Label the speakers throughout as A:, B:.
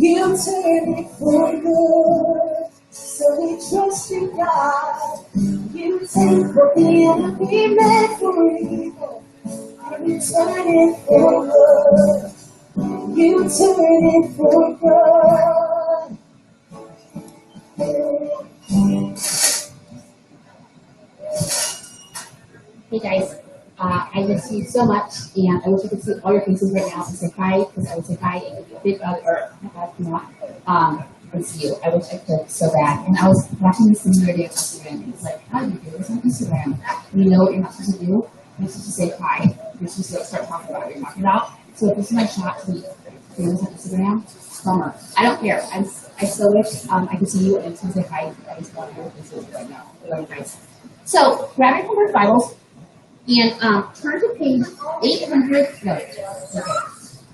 A: You turn it for good. So we trust in God. You take what the enemy meant for evil, and you turn it for good. You turn it for good.
B: Hey guys, I miss you so much, and I wish I could see all your faces right now and say hi, because I would say hi and give you a big hug or not, and see you. I wish I could so bad. And I was watching this the other day on Instagram, and it's like, how do you do this on Instagram? And you know what you're not supposed to do? You're supposed to say hi. You're supposed to start talking about what you're talking about. So if this is my shot to be famous on Instagram, bummer. I don't care. I so wish I could see you and say hi. I just want your faces right now. I love you guys. So grab your Converse Bibles. And turn to page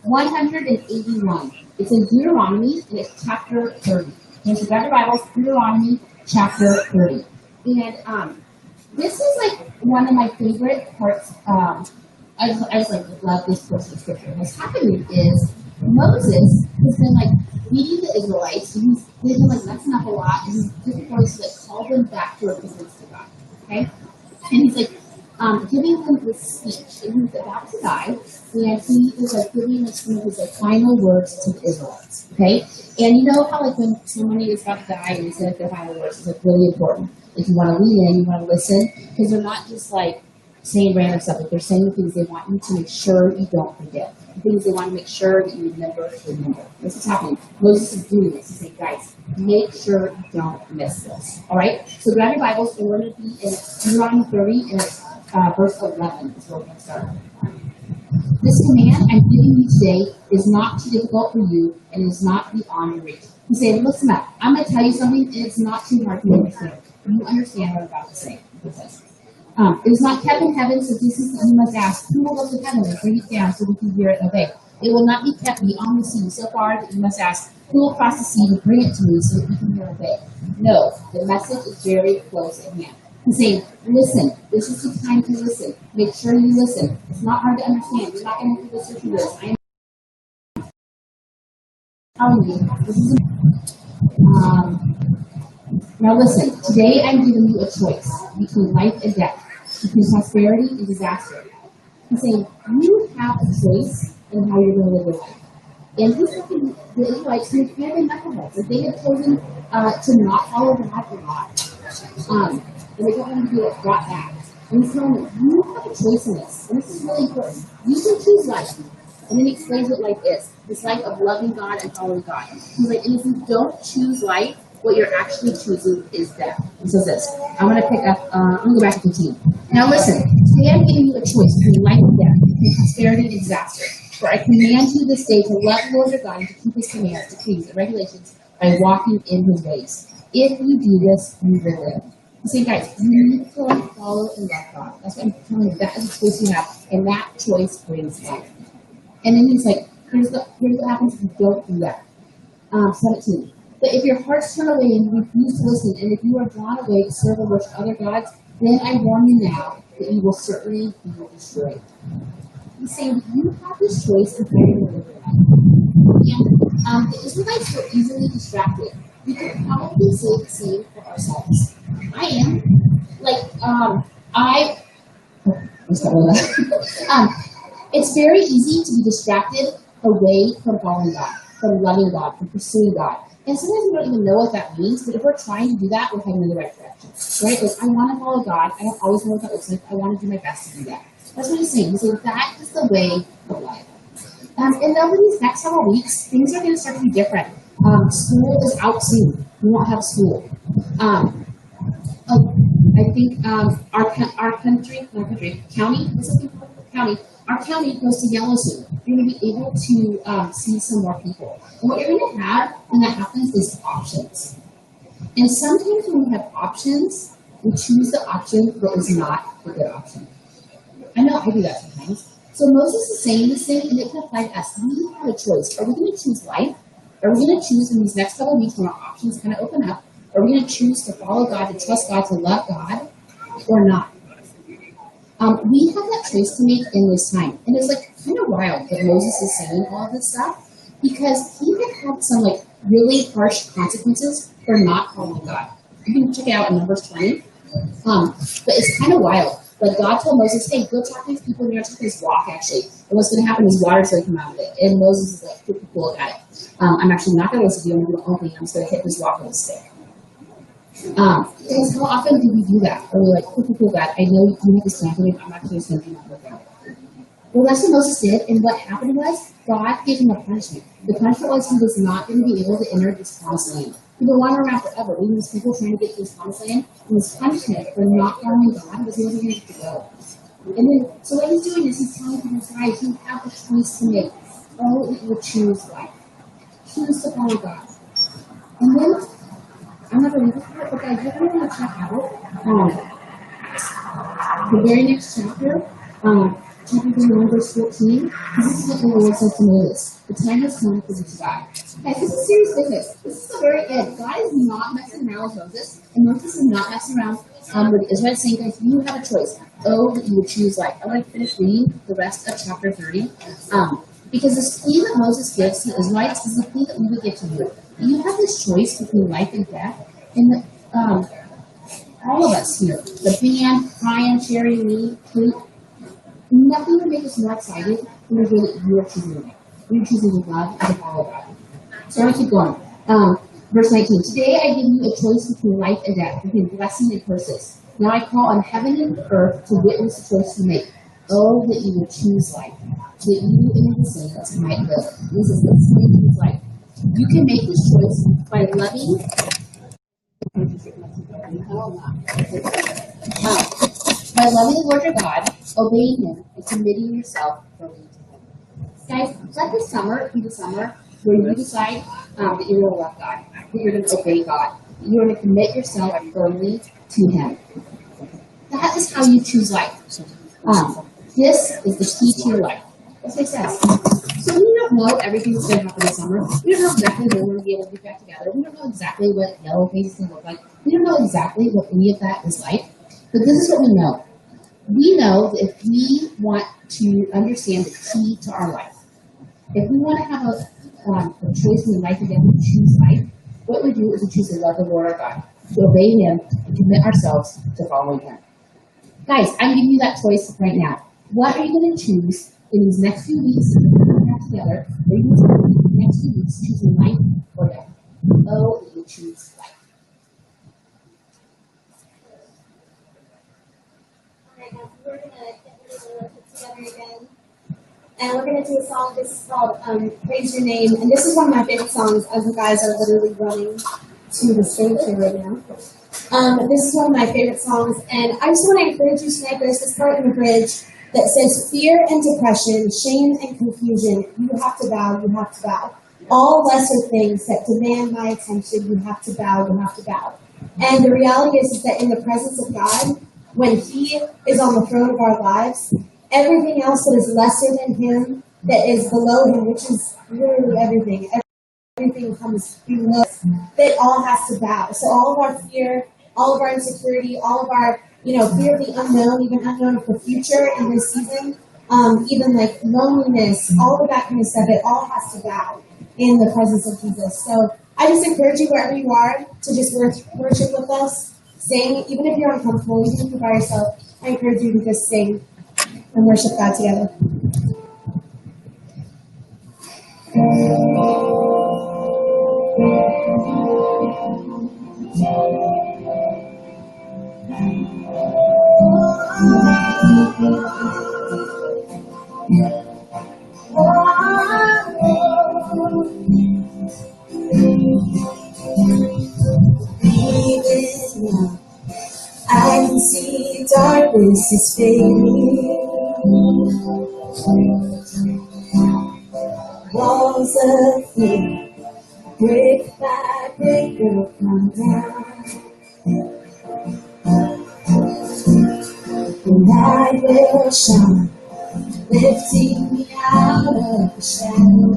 B: 181. It's in Deuteronomy, and it's chapter 30. And so grab your Bibles, Deuteronomy, chapter 30. And this is like one of my favorite parts. I just like love this portion of scripture. What's happening is Moses has been like leading the Israelites, and they've been like messing up a lot, and he's different ways to like call them back to repentance to God. Okay? And he's like giving them this speech, and he's about to die, and he is like giving like some of his like final words to the Israelites. Okay, and you know how like when somebody is about to die and they say like their final words, it's like really important. If you want to lean in, you want to listen, because they're not just like saying random stuff. Like they're saying the things they want you to make sure you don't forget. The things they want to make sure that you remember. This is happening. Moses is doing this. He's saying, guys, make sure you don't miss this. All right. So grab your Bibles, and we're going to be in Deuteronomy 30 and verse 11 is where we're going to start. This command I'm giving you today is not too difficult for you, and is not beyond your reach. He said, listen up. I'm going to tell you something, and it's not too hard to understand. You understand what I'm about to say. It was not kept in heaven, so this is what you must ask. Who will go to heaven and bring it down so we can hear it and obey? It will not be kept beyond the sea so far that you must ask, who will cross the sea to bring it to me so that we can hear and obey? No, the message is very close at hand. He's saying, listen, this is the time to listen. Make sure you listen. It's not hard to understand. You're not going to have to go searching this. I am telling you, this is now listen, today I'm giving you a choice between life and death, between prosperity and disaster. He's saying, you have a choice in how you're going to live your life. And he's looking at the Israelites who had been knuckleheads. Like they had chosen to not follow God a lot. And they don't want to do it brought back. And he's telling them, you have a choice in this. And this is really important. You can choose life. And then he explains what life is. This life of loving God and following God. He's like, and if you don't choose life, what you're actually choosing is death. He says this. I'm going to pick up, I'm going to go back to 15. Now listen, today I'm giving you a choice between life and death, between prosperity and disaster. For I command you this day to love the Lord your God and to keep his commands, decrees, and regulations by walking in his ways. If you do this, you will live. He's saying, guys, you need to follow and love God. That's what I'm telling you. That is a choice you have, and that choice brings life. And then he's like, here's what happens if you don't do that. 17. But if your hearts turn away and you refuse to listen, and if you are drawn away to serve or worship other gods, then I warn you now that you will certainly be destroyed. He's saying you have this choice of how you're going to live your life. And the Israelites were easily distracted. We could probably say the same for ourselves. I am. Like, it's very easy to be distracted away from following God, from loving God, from pursuing God. And sometimes we don't even know what that means, but if we're trying to do that, we're heading in the right direction. Right? Like, I want to follow God. I don't always know what that looks like. I want to do my best to do that. That's what he's saying. He's saying that is the way of life. And over these next several weeks, things are going to start to be different. School is out soon. We won't have school. I think our county goes to yellow soon. You're going to be able to see some more people. And what you're going to have when that happens is options. And sometimes when we have options, we choose the option that is not a good option. I know I do that sometimes. So Moses is saying this thing, and it can apply to us. We have a choice. Are we going to choose life? Are we going to choose in these next couple of weeks when our options kind of open up? Are we going to choose to follow God, to trust God, to love God, or not? We have that choice to make in this time. And it's like kind of wild that Moses is saying all of this stuff because he had have some like really harsh consequences for not following God. You can check it out in Numbers 20. But it's kind of wild. Like God told Moses, hey, go talk to these people, and you're going to this rock actually. And what's going to happen is water's going to come out of it. And Moses is like, cool, got it. I'm actually not going to listen to you, I'm going to open it, I'm just going to hit this rock with a stick. Guys, how often do we do that? Or we're like, cool, God, I know you have this plan for me, but I'm actually just going to do nothing. Well, that's what Moses did, and what happened was, God gave him a punishment. The punishment was he was not going to be able to enter this promised land. He would wander around forever, leaving these people trying to get to this promised land, and his punishment for not following God was he wasn't going to get to go. And then, so what he's doing is he's telling people, guys, you have a choice to make. Oh, you will choose life. Choose to follow God. And then, I'm not going to read this part, but guys, you're going to want to check out the very next chapter, chapter 31, verse 14, this is what the Lord said to Moses. The time has come for you to die. Guys, this is serious business. This is the very end. God is not messing around with Moses, and Moses is not messing around with Israel, saying, guys, you have a choice. Oh, that you would choose life. I'm going to finish reading the rest of chapter 30, because this plea that Moses gives to the Israelites is the plea that we would give to you. You have this choice between life and death, and all of us here, the band, Brian, Sherry, me, Kate, nothing would make us more excited than the way that you are choosing life. You're choosing to love and to follow God. So I'm going to keep going. Verse 19. Today I give you a choice between life and death, between blessing and curses. Now I call on heaven and earth to witness the choice you make. Oh, that you would choose life, so that you and the saints might live. This is life. You can make this choice by loving. By loving the Lord your God, obeying Him, and committing yourself fully to Him. Guys, let this summer be the summer where you decide that you're going to love God, that you're going to obey God, that you're going to commit yourself firmly to Him. That is how you choose life. This is the key to your life. That's what it says. So we don't know everything that's going to happen this summer. We don't know exactly when we're going to be able to get back together. We don't know exactly what yellow face is going to look like. We don't know exactly what any of that is like. But this is what we know. We know that if we want to understand the key to our life, if we want to have a choice in life again, to choose life, what we do is we choose to love the Lord our God, to obey Him, and commit ourselves to following Him. Guys, I'm giving you that choice right now. What are you going to choose in these next few weeks that we're back together? Are you going to spend the next few weeks choosing life or death? Oh, you choose life.
A: Alright, guys, we're going to get together again. And we're going to do a song. This is called Praise Your Name. And this is one of my favorite songs as the guys are literally running to the stage here right now. This is one of my favorite songs. And I just want to encourage you tonight. There's this part in the bridge that says, fear and depression, shame and confusion, you have to bow, you have to bow. All lesser things that demand my attention, you have to bow, you have to bow. And the reality is that in the presence of God, when He is on the throne of our lives, everything else that is lesser than Him, that is below Him, which is literally everything comes below, that all has to bow. So all of our fear, all of our insecurity, all of our, fear of the unknown, even unknown of the future in this season, even like loneliness, all of that kind of stuff, it all has to bow in the presence of Jesus. So I just encourage you wherever you are to just worship with us, sing, even if you're uncomfortable, even if you're by yourself, I encourage you to just sing and worship God together. I can see darkness is fading. Walls of fear, brick by brick, will come down. The light will shine, lifting me out of the shadow.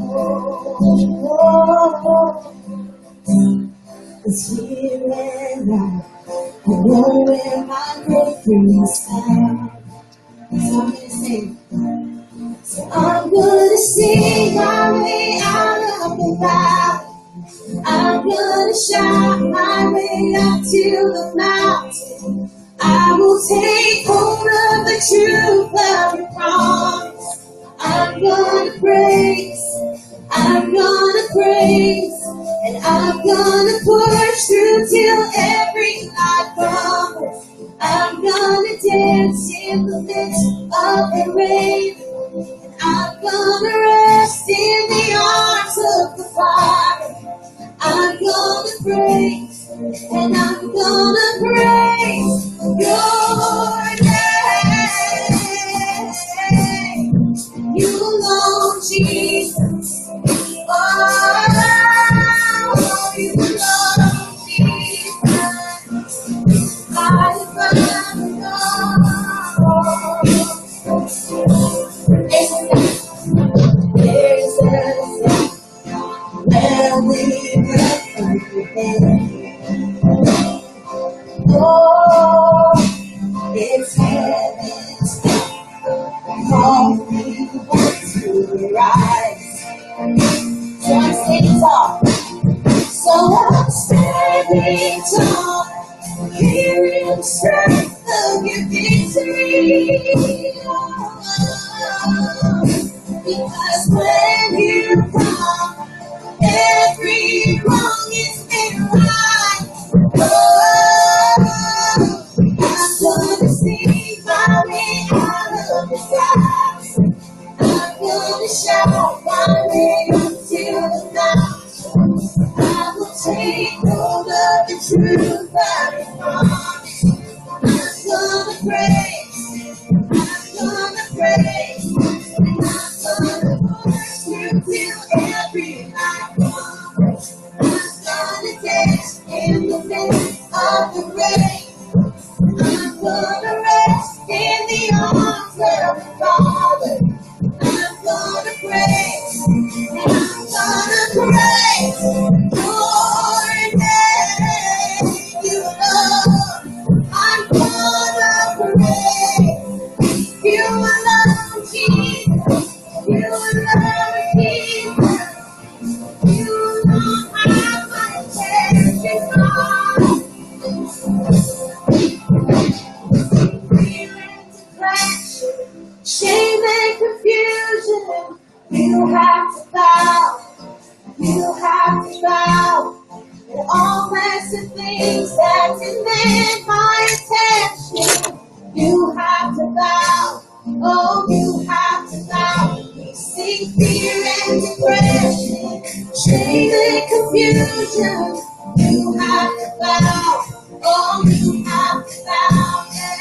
A: 'Cause here and now, I know where my breakthrough is found. So I'm gonna sing. So I'm gonna sing my way out of the valley. shout my way up to the mountain. I will take hold of the truth of your promise. I'm gonna praise, and I'm gonna push through till every night promise. I'm gonna dance in the midst of the rain. I'm gonna rest in the arms of the Father. I'm gonna praise, and I'm gonna praise your name. You alone, Jesus. Oh, you alone, Jesus. I found there's a where we oh, it's heaven's call me to rise. So I'm standing tall. So I'm standing tall, hearing the strength of your victory. Because when you come, every wrong is made right. Oh, I'm gonna sing my way out of the dark. I'm gonna shout my way up to the mountain. I will take hold of the truth that is promised. I'm gonna praise, I'm gonna praise, I'm gonna push through till every night comes. I'm gonna dance in the midst of the rain. I'm gonna rest in the arms of the Father. I'm gonna praise, and I'm gonna praise your name. You know, I'm gonna praise you alone, Jesus. You alone, Jesus. You alone have my attention. Shame and confusion, you have to bow, you have to bow. And all lesser things that demand my attention, you have to bow, oh, you have to bow. We see fear and depression, shame and confusion, you have to bow, oh, you have to bow. Yeah.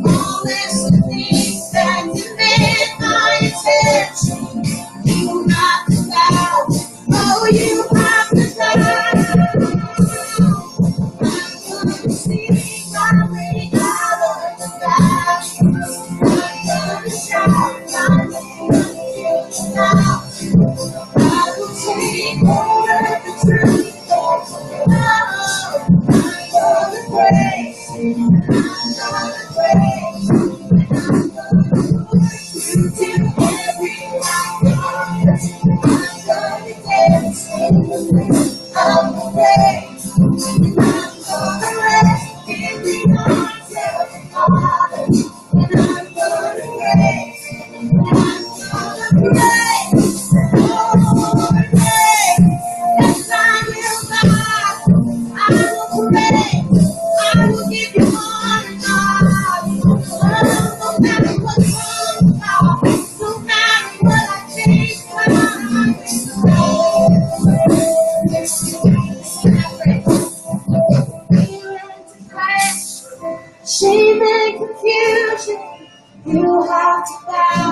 A: All lesser things that demand my attention, you have to bow, oh, you have to bow. I'm gonna sing my way out of the valley. I'm gonna shout my name until the mountain. I will take hold of the truth that's love. I'm gonna praise, I'm gonna praise, I'm gonna push through till every night comes. I'm gonna dance in the midst of the rain. I'm gonna rest in the arms of the Father, and I'm gonna praise, and I'm gonna praise, oh, praise. Yes, I will bow, I will praise, I will give you honor, God. Oh, no matter what's wrong, God, no matter what I think, God, shame and confusion, you have to bow,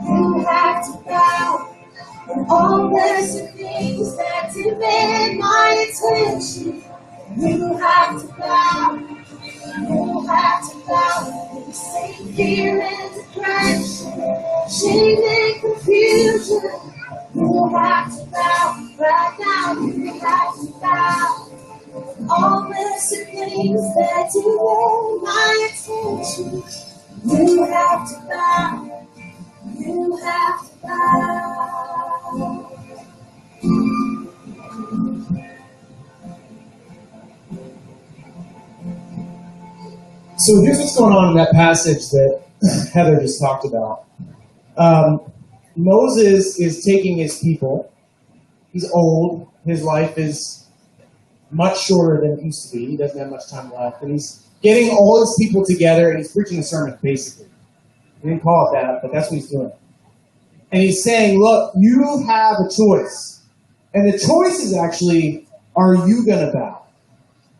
A: you have to bow. And all lesser things that demand my attention, you have to bow, you have to bow. You say fear and depression, shame and confusion, you have to bow. Right now, you have to bow. All lesser things that demand my attention, you have to bow, you have to bow. So here's what's going on in that passage that Heather just talked about. Moses is taking his people. He's old. His life is much shorter than it used to be. He doesn't have much time left. And he's getting all his people together and he's preaching a sermon, basically. He didn't call it that, but that's what he's doing. And he's saying, look, you have a choice. And the choice is actually, are you going to bow?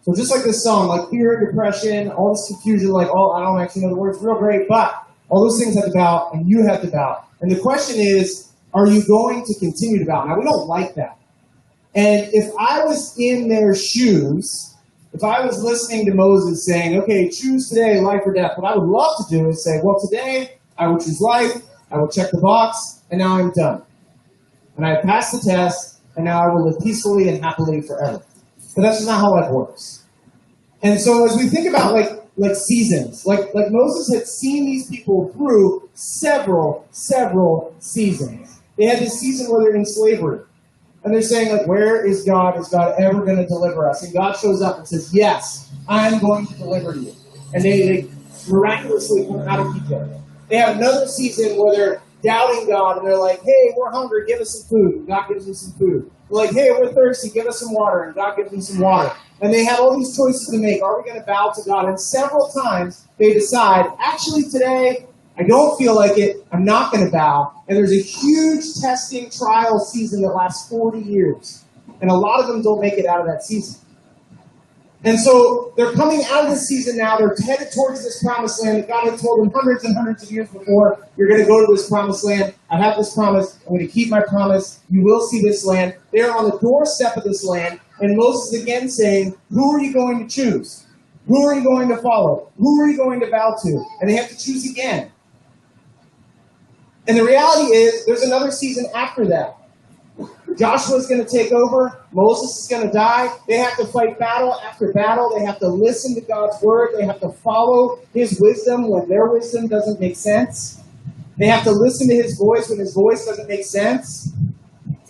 A: So just like this song, like fear and depression, all this confusion, like, oh, I don't actually know the words real great, but all those things have to bow, and you have to bow. And the question is, are you going to continue to bow? Now, we don't like that. And if I was in their shoes, if I was listening to Moses saying, okay, choose today, life or death, what I would love to do is say, well, today I will choose life, I will check the box, and now I'm done. And I passed the test, and now I will live peacefully and happily forever. But that's just not how life works. And so as we think about like seasons, like Moses had seen these people through several seasons. They had this season where they're in slavery. And they're saying, like, where is God? Is God ever going to deliver us? And God shows up and says, yes, I'm going to deliver you. And they miraculously come out of Egypt. They have another season where they're doubting God, and they're like, hey, we're hungry, give us some food. And God gives them some food. They're like, hey, we're thirsty, give us some water. And God gives them some water. And they have all these choices to make. Are we going to bow to God? And several times they decide, actually today, I don't feel like it. I'm not going to bow. And there's a huge testing trial season that lasts 40 years. And a lot of them don't make it out of that season. And so they're coming out of this season now. They're headed towards this promised land that God had told them hundreds and hundreds of years before. You're going to go to this promised land. I have this promise. I'm going to keep my promise. You will see this land. They're on the doorstep of this land. And Moses is again saying, who are you going to choose? Who are you going to follow? Who are you going to bow to? And they have to choose again. And the reality is, there's another season after that. Joshua's going to take over. Moses is going to die. They have to fight battle after battle. They have to listen to God's word. They have to follow his wisdom when their wisdom doesn't make sense. They have to listen to his voice when his voice doesn't make sense.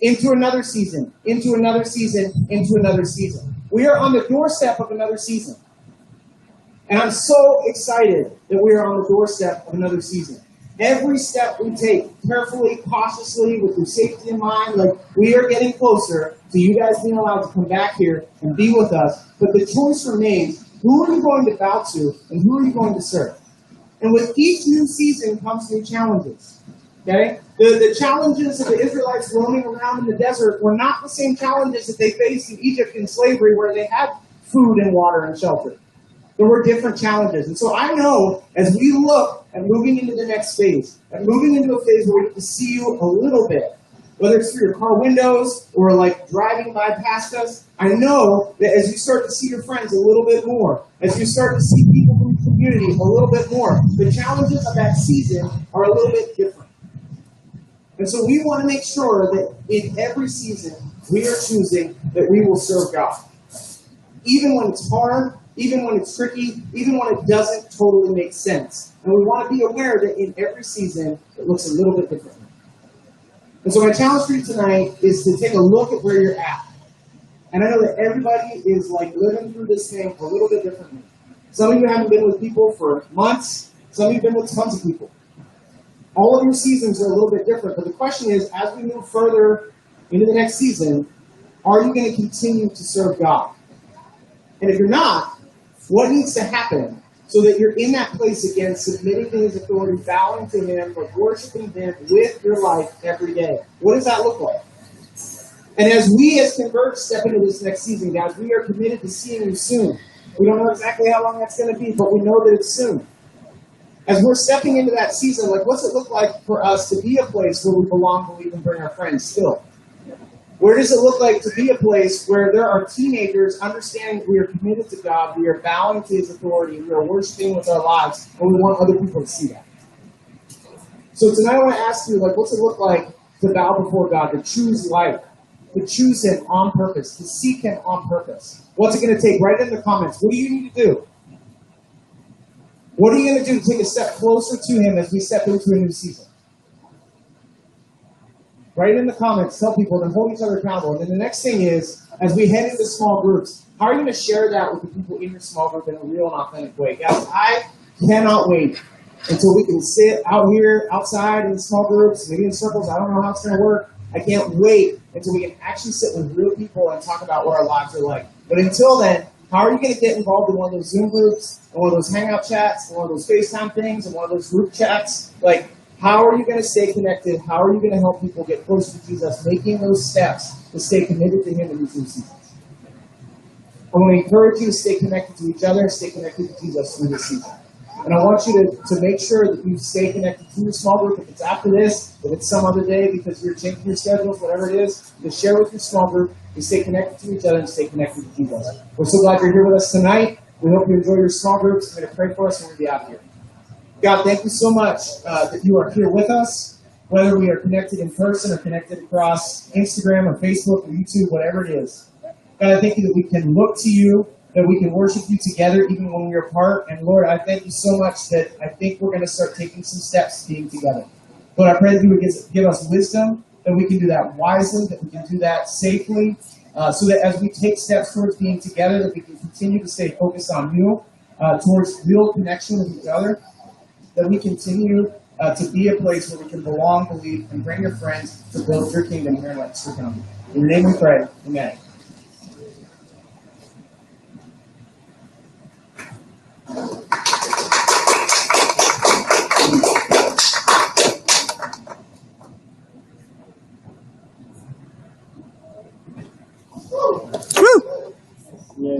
A: Into another season, into another season, into another season. We are on the doorstep of another season. And I'm so excited that we are on the doorstep of another season. Every step we take, carefully, cautiously, with your safety in mind, like we are getting closer to you guys being allowed to come back here and be with us. But the choice remains, who are you going to bow to and who are you going to serve? And with each new season comes new challenges. Okay? The challenges of the Israelites roaming around in the desert were not the same challenges that they faced in Egypt in slavery where they had food and water and shelter. There were different challenges. And so I know as we look at moving into the next phase, and moving into a phase where we get to see you a little bit, whether it's through your car windows or like driving by past us, I know that as you start to see your friends a little bit more, as you start to see people from your community a little bit more, the challenges of that season are a little bit different. And so we want to make sure that in every season we are choosing that we will serve God. Even when it's hard, even when it's tricky, even when it doesn't totally make sense. And we want to be aware that in every season, it looks a little bit different. And so my challenge for you tonight is to take a look at where you're at. And I know that everybody is like living through this thing a little bit differently. Some of you haven't been with people for months. Some of you have been with tons of people. All of your seasons are a little bit different. But the question is, as we move further into the next season, are you going to continue to serve God? And if you're not, what needs to happen so that you're in that place again, submitting to his authority, bowing to him, but worshiping him with your life every day? What does that look like? And as we as Converge step into this next season, guys, we are committed to seeing you soon. We don't know exactly how long that's going to be, but we know that it's soon. As we're stepping into that season, like, what's it look like for us to be a place where we belong, where we can bring our friends still? Where does it look like to be a place where there are teenagers understanding we are committed to God, we are bowing to his authority, we are worshiping with our lives, and we want other people to see that? So tonight I want to ask you, like, what's it look like to bow before God, to choose life, to choose him on purpose, to seek him on purpose? What's it going to take? Write it in the comments. What do you need to do? What are you going to do to take a step closer to him as we step into a new season? Write it in the comments, tell people, then hold each other accountable. And then the next thing is, as we head into small groups, how are you going to share that with the people in your small group in a real and authentic way? Guys, I cannot wait until we can sit out here, outside in small groups, maybe in circles. I don't know how it's going to work. I can't wait until we can actually sit with real people and talk about what our lives are like. But until then, how are you going to get involved in one of those Zoom groups, and one of those Hangout chats, and one of those FaceTime things, and one of those group chats? Like, how are you going to stay connected? How are you going to help people get close to Jesus, making those steps to stay committed to Him in these new seasons? I want to encourage you to stay connected to each other and stay connected to Jesus through this season. And I want you to make sure that you stay connected to your small group. If it's after this, if it's some other day because you're changing your schedules, whatever it is, to share with your small group, to stay connected to each other and stay connected to Jesus. We're so glad you're here with us tonight. We hope you enjoy your small groups. I'm going to pray for us and we're going to be out here. God, thank you so much that you are here with us, whether we are connected in person or connected across Instagram or Facebook or YouTube, whatever it is. God, I thank you that we can look to you, that we can worship you together even when we're apart. And Lord, I thank you so much that I think we're going to start taking some steps being together. Lord, I pray that you would give us wisdom, that we can do that wisely, that we can do that safely, so that as we take steps towards being together, that we can continue to stay focused on you, towards real connection with each other, that we continue to be a place where we can belong, believe, and bring your friends to build your kingdom here in Lancaster County. In your name we pray. Amen.